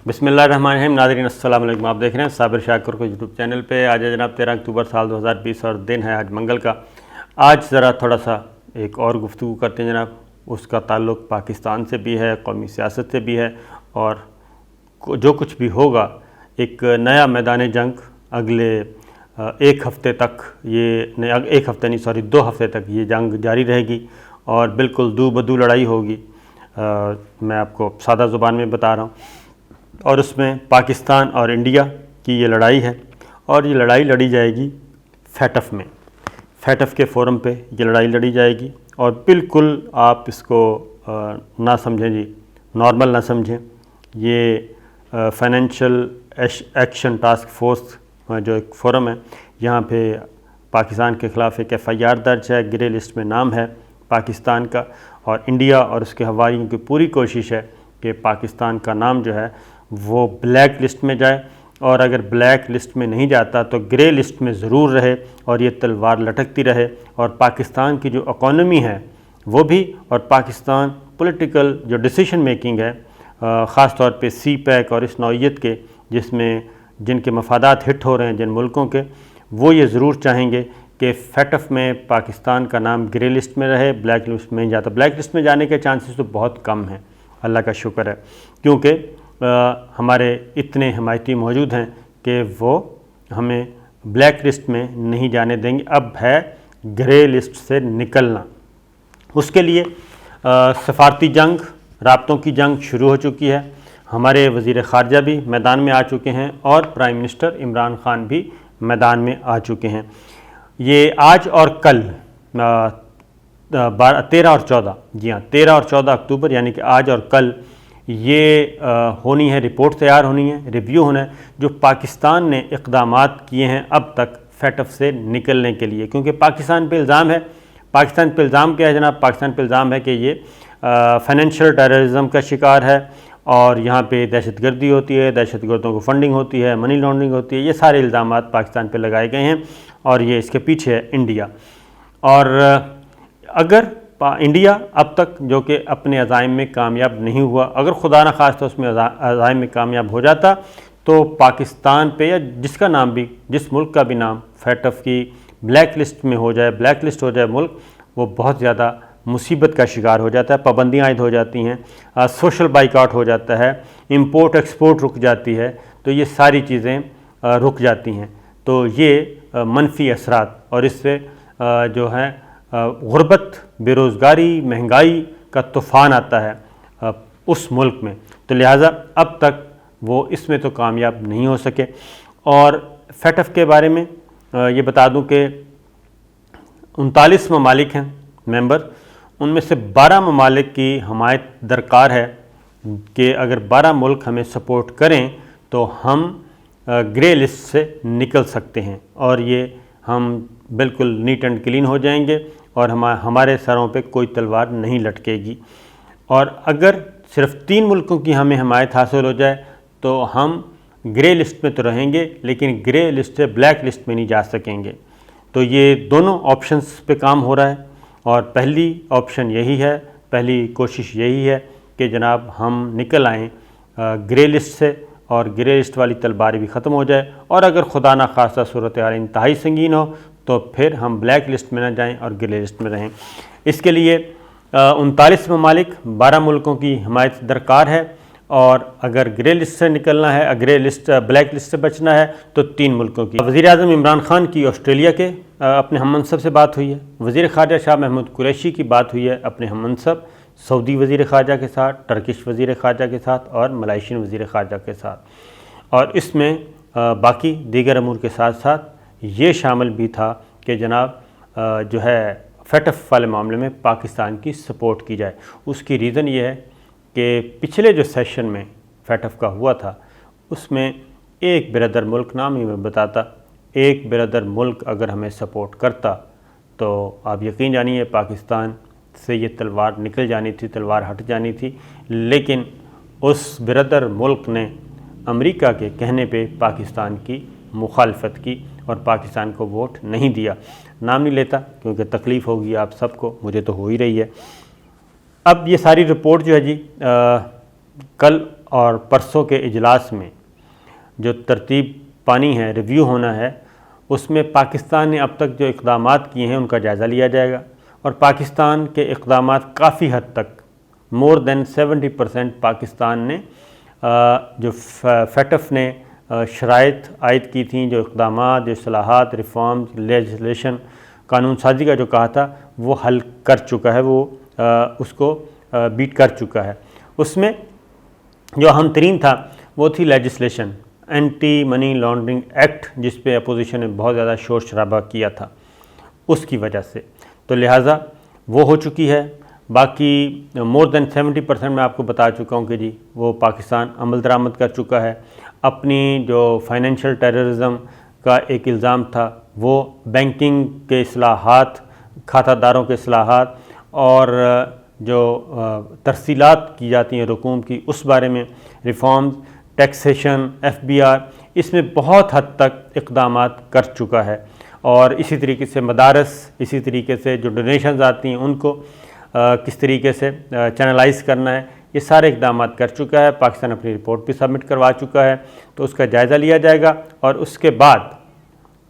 بسم اللہ الرحمن الرحیم. ناظرین السلام علیکم. آپ دیکھ رہے ہیں صابر شاکر کو یوٹیوب چینل پہ. آج ہے جناب 13 اکتوبر سال 2020 اور دن ہے آج منگل کا. آج ذرا تھوڑا سا ایک اور گفتگو کرتے ہیں جناب. اس کا تعلق پاکستان سے بھی ہے, قومی سیاست سے بھی ہے, اور جو کچھ بھی ہوگا ایک نیا میدان جنگ اگلے ایک ہفتے تک, ایک ہفتے نہیں 2 ہفتے تک یہ جنگ جاری رہے گی اور بالکل دو بدو لڑائی ہوگی. میں آپ کو سادہ زبان میں بتا رہا ہوں, اور اس میں پاکستان اور انڈیا کی یہ لڑائی ہے, اور یہ لڑائی لڑی جائے گی فیٹف میں. فیٹف کے فورم پہ یہ لڑائی لڑی جائے گی, اور بالکل آپ اس کو نہ سمجھیں جی, نارمل نہ سمجھیں. یہ فائنینشیل ایکشن ٹاسک فورس جو ایک فورم ہے, یہاں پہ پاکستان کے خلاف ایک FIR درج ہے, گرے لسٹ میں نام ہے پاکستان کا, اور انڈیا اور اس کے حواریوں کی پوری کوشش ہے کہ پاکستان کا نام جو ہے وہ بلیک لسٹ میں جائے, اور اگر بلیک لسٹ میں نہیں جاتا تو گرے لسٹ میں ضرور رہے, اور یہ تلوار لٹکتی رہے. اور پاکستان کی جو اکانومی ہے وہ بھی, اور پاکستان پولیٹیکل جو ڈیسیشن میکنگ ہے, خاص طور پہ CPEC اور اس نوعیت کے جس میں جن کے مفادات ہٹ ہو رہے ہیں جن ملکوں کے, وہ یہ ضرور چاہیں گے کہ فیٹف میں پاکستان کا نام گرے لسٹ میں رہے, بلیک لسٹ میں نہیں جاتا. بلیک لسٹ میں جانے کے چانسز تو بہت کم ہیں, اللہ کا شکر ہے, کیونکہ ہمارے اتنے حمایتی موجود ہیں کہ وہ ہمیں بلیک لسٹ میں نہیں جانے دیں گے. اب ہے گرے لسٹ سے نکلنا. اس کے لیے سفارتی جنگ, رابطوں کی جنگ شروع ہو چکی ہے. ہمارے وزیر خارجہ بھی میدان میں آ چکے ہیں, اور پرائم منسٹر عمران خان بھی میدان میں آ چکے ہیں. یہ آج اور کل 13 اور 14 جی ہاں 13 اور 14 اکتوبر یعنی کہ آج اور کل یہ ہونی ہے, رپورٹ تیار ہونی ہے, ریویو ہونا ہے جو پاکستان نے اقدامات کیے ہیں اب تک فیٹف سے نکلنے کے لیے. کیونکہ پاکستان پہ الزام ہے, پاکستان پہ الزام کیا ہے جناب؟ پاکستان پہ الزام ہے کہ یہ فائنینشیل ٹیررزم کا شکار ہے, اور یہاں پہ دہشت گردی ہوتی ہے, دہشت گردوں کو فنڈنگ ہوتی ہے, منی لانڈرنگ ہوتی ہے. یہ سارے الزامات پاکستان پہ لگائے گئے ہیں, اور یہ اس کے پیچھے ہے انڈیا. اور اگر انڈیا اب تک جو کہ اپنے عزائم میں کامیاب نہیں ہوا, اگر خدا نہ خواستہ اس میں عزائم میں کامیاب ہو جاتا تو پاکستان پہ یا جس کا نام بھی, جس ملک کا بھی نام فیٹف کی بلیک لسٹ میں ہو جائے, بلیک لسٹ ہو جائے ملک, وہ بہت زیادہ مصیبت کا شکار ہو جاتا ہے. پابندیاں عائد ہو جاتی ہیں, سوشل بائیکاٹ ہو جاتا ہے, امپورٹ ایکسپورٹ رک جاتی ہے, تو یہ ساری چیزیں رک جاتی ہیں. تو یہ منفی اثرات, اور اس سے جو ہے غربت, بے روزگاری, مہنگائی کا طوفان آتا ہے اس ملک میں. تو لہٰذا اب تک وہ اس میں تو کامیاب نہیں ہو سکے. اور فیٹف کے بارے میں یہ بتا دوں کہ 39 ممالک ہیں ممبر, ان میں سے 12 ممالک کی حمایت درکار ہے کہ اگر 12 ملک ہمیں سپورٹ کریں تو ہم گرے لسٹ سے نکل سکتے ہیں, اور یہ ہم بالکل نیٹ اینڈ کلین ہو جائیں گے, اور ہمارے سروں پہ کوئی تلوار نہیں لٹکے گی. اور اگر صرف 3 ملکوں کی ہمیں حمایت حاصل ہو جائے تو ہم گرے لسٹ میں تو رہیں گے, لیکن گرے لسٹ سے بلیک لسٹ میں نہیں جا سکیں گے. تو یہ دونوں آپشنز پہ کام ہو رہا ہے, اور پہلی آپشن یہی ہے, پہلی کوشش یہی ہے کہ جناب ہم نکل آئیں گرے لسٹ سے, اور گرے لسٹ والی تلواری بھی ختم ہو جائے. اور اگر خدا نہ خواستہ صورتحال انتہائی سنگین ہو تو پھر ہم بلیک لسٹ میں نہ جائیں اور گرے لسٹ میں رہیں. اس کے لیے 39 ممالک, 12 ملکوں کی حمایت درکار ہے, اور اگر گرے لسٹ سے نکلنا ہے, بلیک لسٹ سے بچنا ہے تو 3 ملکوں کی. وزیر اعظم عمران خان کی آسٹریلیا کے اپنے ہم منصب سے بات ہوئی ہے. وزیر خارجہ شاہ محمود قریشی کی بات ہوئی ہے اپنے ہم منصب سعودی وزیر خارجہ کے ساتھ, ٹرکش وزیر خارجہ کے ساتھ, اور ملائیشین وزیر خارجہ کے ساتھ. اور اس میں باقی دیگر امور کے ساتھ ساتھ یہ شامل بھی تھا کہ جناب جو ہے فیٹف والے معاملے میں پاکستان کی سپورٹ کی جائے. اس کی ریزن یہ ہے کہ پچھلے جو سیشن میں فیٹف کا ہوا تھا اس میں ایک بردر ملک, نام ہی میں بتاتا, ایک بردر ملک اگر ہمیں سپورٹ کرتا تو آپ یقین جانیے پاکستان سے یہ تلوار نکل جانی تھی, تلوار ہٹ جانی تھی. لیکن اس بردر ملک نے امریکہ کے کہنے پہ پاکستان کی مخالفت کی اور پاکستان کو ووٹ نہیں دیا. نام نہیں لیتا کیونکہ تکلیف ہوگی آپ سب کو, مجھے تو ہو ہی رہی ہے. اب یہ ساری رپورٹ جو ہے جی کل اور پرسوں کے اجلاس میں جو ترتیب پانی ہے، ریویو ہونا ہے، اس میں پاکستان نے اب تک جو اقدامات کیے ہیں ان کا جائزہ لیا جائے گا، اور پاکستان کے اقدامات کافی حد تک مور دین 70% پاکستان نے جو فیٹف نے شرائط عائد کی تھیں، جو اقدامات، جو اصلاحات، ریفارمز، لیجسلیشن، قانون سازی کا جو کہا تھا وہ حل کر چکا ہے، وہ اس کو بیٹ کر چکا ہے۔ اس میں جو اہم ترین تھا وہ تھی legislation, anti money laundering act, جس پہ اپوزیشن نے بہت زیادہ شور شرابہ کیا تھا اس کی وجہ سے، تو لہٰذا وہ ہو چکی ہے۔ باقی مور دین 70% میں آپ کو بتا چکا ہوں کہ جی وہ پاکستان عمل درآمد کر چکا ہے۔ اپنی جو فائنینشیل ٹیررزم کا ایک الزام تھا وہ بینکنگ کے اصلاحات، کھاتہ داروں کے اصلاحات اور جو ترسیلات کی جاتی ہیں رقوم کی، اس بارے میں ریفارمز، ٹیکسیشن، FBR، اس میں بہت حد تک اقدامات کر چکا ہے۔ اور اسی طریقے سے مدارس، اسی طریقے سے جو ڈونیشنز آتی ہیں ان کو کس طریقے سے چینلائز کرنا ہے، یہ سارے اقدامات کر چکا ہے۔ پاکستان اپنی رپورٹ بھی سبمٹ کروا چکا ہے، تو اس کا جائزہ لیا جائے گا، اور اس کے بعد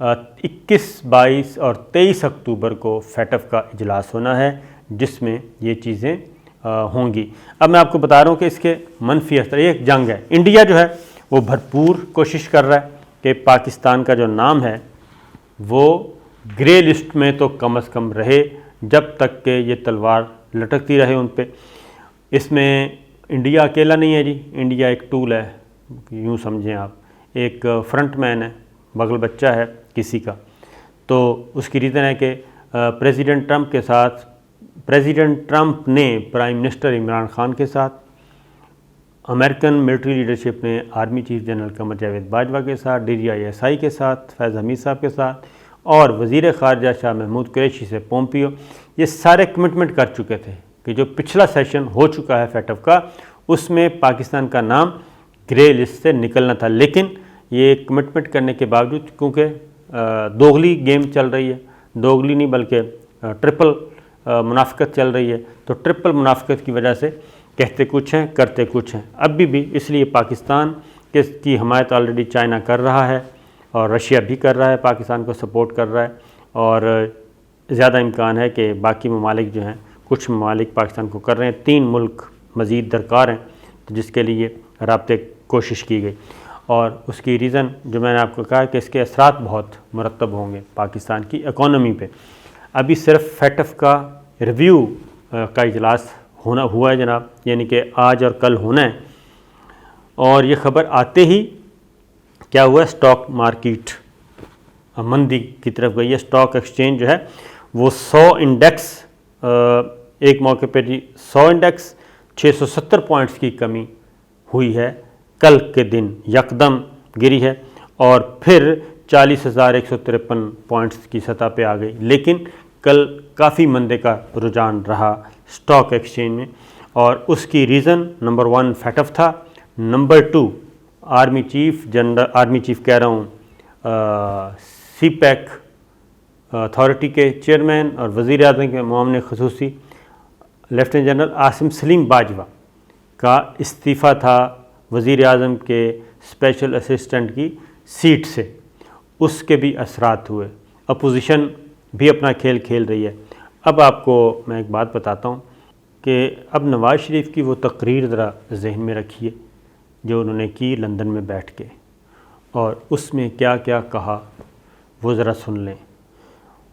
21، 22 اور 23 اکتوبر کو فیٹف کا اجلاس ہونا ہے، جس میں یہ چیزیں ہوں گی۔ اب میں آپ کو بتا رہا ہوں کہ اس کے منفی اثر، یہ ایک جنگ ہے۔ انڈیا جو ہے وہ بھرپور کوشش کر رہا ہے کہ پاکستان کا جو نام ہے وہ گرے لسٹ میں تو کم از کم رہے، جب تک کہ یہ تلوار لٹکتی رہے ان پہ۔ اس میں انڈیا اکیلا نہیں ہے جی، انڈیا ایک ٹول ہے، یوں سمجھیں آپ، ایک فرنٹ مین ہے، بغل بچہ ہے کسی کا۔ تو اس کی ریزن ہے کہ پریزیڈنٹ ٹرمپ نے پرائم منسٹر عمران خان کے ساتھ، امریکن ملٹری لیڈرشپ نے army chief general Qamar Javed Bajwa کے ساتھ، DGI کے ساتھ فیض حمید صاحب کے ساتھ، اور وزیر خارجہ شاہ محمود قریشی سے پومپیو، یہ سارے کمٹمنٹ کر چکے تھے کہ جو پچھلا سیشن ہو چکا ہے فیٹف کا، اس میں پاکستان کا نام گرے لسٹ سے نکلنا تھا۔ لیکن یہ کمٹمنٹ کرنے کے باوجود، کیونکہ دوغلی گیم چل رہی ہے، دوغلی نہیں بلکہ ٹرپل منافقت چل رہی ہے، تو ٹرپل منافقت کی وجہ سے کہتے کچھ ہیں کرتے کچھ ہیں۔ اب بھی اس لیے پاکستان کی حمایت آلریڈی چائنا کر رہا ہے، اور رشیا بھی کر رہا ہے، پاکستان کو سپورٹ کر رہا ہے، اور زیادہ امکان ہے کہ باقی ممالک جو ہیں، کچھ ممالک پاکستان کو کر رہے ہیں، 3 ملک مزید درکار ہیں، تو جس کے لیے رابطے کوشش کی گئی۔ اور اس کی ریزن جو میں نے آپ کو کہا کہ اس کے اثرات بہت مرتب ہوں گے پاکستان کی اکانومی پہ۔ ابھی صرف فیٹف کا ریویو کا اجلاس ہوا ہے جناب، یعنی کہ آج اور کل ہونا ہے، اور یہ خبر آتے ہی کیا ہوا، سٹاک مارکیٹ مندی کی طرف گئی ہے۔ سٹاک ایکسچینج جو ہے وہ 100 انڈیکس، ایک موقع پہ جی 100 انڈیکس 670 پوائنٹس کی کمی ہوئی ہے، کل کے دن یکدم گری ہے، اور پھر 40,153 پوائنٹس کی سطح پہ آ گئی۔ لیکن کل کافی مندے کا رجحان رہا سٹاک ایکسچینج میں، اور اس کی ریزن نمبر 1 فیٹف تھا، نمبر 2 آرمی چیف کہہ رہا ہوں سی پیک اتھارٹی کے چیئرمین اور وزیر اعظم کے معاون خصوصی لیفٹیننٹ جنرل عاصم سلیم باجوہ کا استعفیٰ تھا وزیر اعظم کے اسپیشل اسسٹنٹ کی سیٹ سے، اس کے بھی اثرات ہوئے۔ اپوزیشن بھی اپنا کھیل کھیل رہی ہے۔ اب آپ کو میں ایک بات بتاتا ہوں کہ اب نواز شریف کی وہ تقریر ذرا ذہن میں رکھیے جو انہوں نے کی لندن میں بیٹھ کے، اور اس میں کیا کیا کہا وہ ذرا سن لیں۔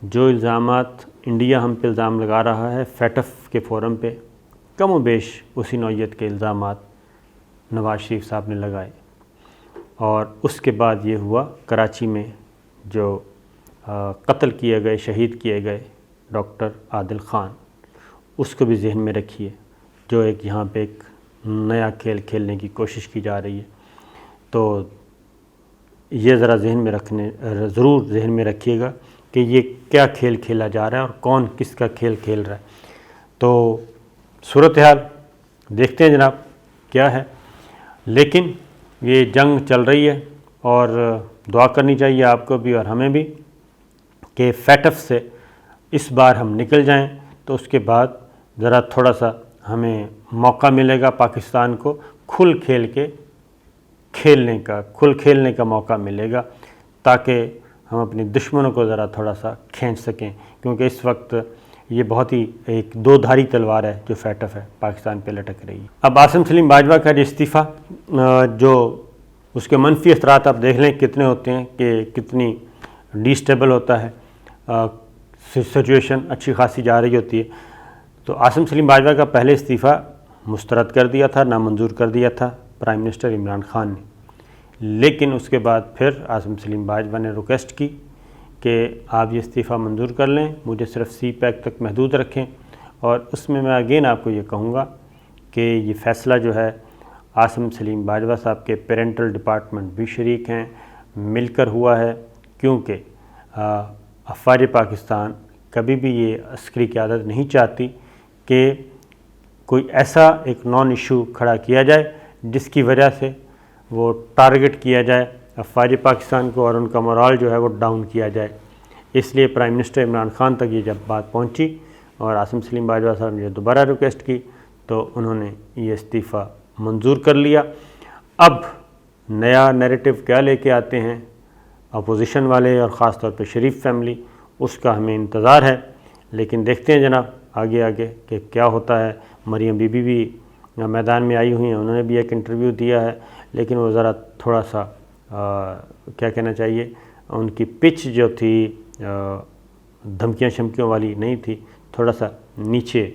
جو الزامات انڈیا ہم پہ الزام لگا رہا ہے فیٹف کے فورم پہ، کم و بیش اسی نوعیت کے الزامات نواز شریف صاحب نے لگائے۔ اور اس کے بعد یہ ہوا کراچی میں جو قتل کیے گئے، شہید کیے گئے ڈاکٹر عادل خان، اس کو بھی ذہن میں رکھیے، جو ایک یہاں پہ ایک نیا کھیل کھیلنے کی کوشش کی جا رہی ہے۔ تو یہ ذرا ضرور ذہن میں رکھیے گا کہ یہ کیا کھیل کھیلا جا رہا ہے اور کون کس کا کھیل کھیل رہا ہے۔ تو صورتحال دیکھتے ہیں جناب کیا ہے، لیکن یہ جنگ چل رہی ہے، اور دعا کرنی چاہیے آپ کو بھی اور ہمیں بھی کہ فیٹف سے اس بار ہم نکل جائیں، تو اس کے بعد ذرا تھوڑا سا ہمیں موقع ملے گا پاکستان کو کھل کھیلنے کا موقع ملے گا، تاکہ ہم اپنے دشمنوں کو ذرا تھوڑا سا کھینچ سکیں، کیونکہ اس وقت یہ بہت ہی ایک دو دھاری تلوار ہے جو فیٹف ہے پاکستان پہ لٹک رہی ہے۔ اب عاصم سلیم باجوہ کا جو استعفیٰ، جو اس کے منفی اثرات آپ دیکھ لیں کتنے ہوتے ہیں، کہ کتنی ڈیسٹیبل ہوتا ہے، سچویشن اچھی خاصی جا رہی ہوتی ہے۔ تو عاصم سلیم باجوہ کا پہلے استعفیٰ مسترد کر دیا تھا، نامنظور کر دیا تھا پرائم منسٹر عمران خان نے، لیکن اس کے بعد پھر عاصم سلیم باجوہ نے ریکویسٹ کی کہ آپ یہ استعفیٰ منظور کر لیں، مجھے صرف سی پیک تک محدود رکھیں، اور اس میں اگین آپ کو یہ کہوں گا کہ یہ فیصلہ جو ہے عاصم سلیم باجوہ صاحب کے پیرنٹل ڈپارٹمنٹ بھی شریک ہیں، مل کر ہوا ہے، کیونکہ افواج پاکستان کبھی بھی یہ عسکری قیادت نہیں چاہتی کہ کوئی ایسا ایک نان ایشو کھڑا کیا جائے جس کی وجہ سے وہ ٹارگٹ کیا جائے افواج پاکستان کو اور ان کا مورال جو ہے وہ ڈاؤن کیا جائے۔ اس لیے پرائم منسٹر عمران خان تک یہ جب بات پہنچی اور عاصم سلیم باجوہ صاحب نے دوبارہ ریکویسٹ کی تو انہوں نے یہ استعفیٰ منظور کر لیا۔ اب نیا نیریٹو کیا لے کے آتے ہیں اپوزیشن والے اور خاص طور پہ شریف فیملی، اس کا ہمیں انتظار ہے، لیکن دیکھتے ہیں جناب آگے کہ کیا ہوتا ہے۔ مریم بی بی بھی میدان میں آئی ہوئی ہیں، انہوں نے بھی ایک انٹرویو دیا ہے، لیکن وہ ذرا تھوڑا سا کیا کہنا چاہیے، ان کی پچ جو تھی دھمکیاں شمکیوں والی نہیں تھی، تھوڑا سا نیچے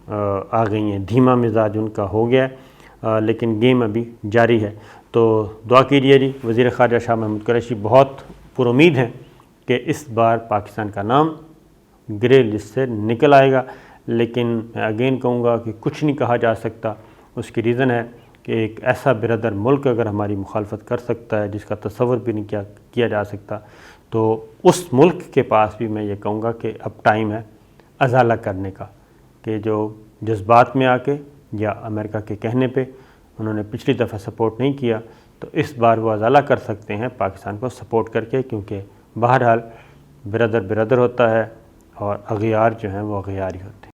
آ گئی ہیں، دھیما مزاج ان کا ہو گیا ہے، لیکن گیم ابھی جاری ہے۔ تو دعا کیجیے جی، وزیر خارجہ شاہ محمود قریشی بہت پر امید ہیں کہ اس بار پاکستان کا نام گرے لسٹ سے نکل آئے گا، لیکن میں اگین کہوں گا کہ کچھ نہیں کہا جا سکتا۔ اس کی ریزن ہے کہ ایک ایسا برادر ملک اگر ہماری مخالفت کر سکتا ہے جس کا تصور بھی نہیں کیا جا سکتا، تو اس ملک کے پاس بھی میں یہ کہوں گا کہ اب ٹائم ہے ازالہ کرنے کا، کہ جو جذبات میں آ کے یا امریکہ کے کہنے پہ انہوں نے پچھلی دفعہ سپورٹ نہیں کیا، تو اس بار وہ ازالہ کر سکتے ہیں پاکستان کو سپورٹ کر کے، کیونکہ بہرحال برادر ہوتا ہے اور اغیار جو ہیں وہ اغیار ہی ہوتے ہیں۔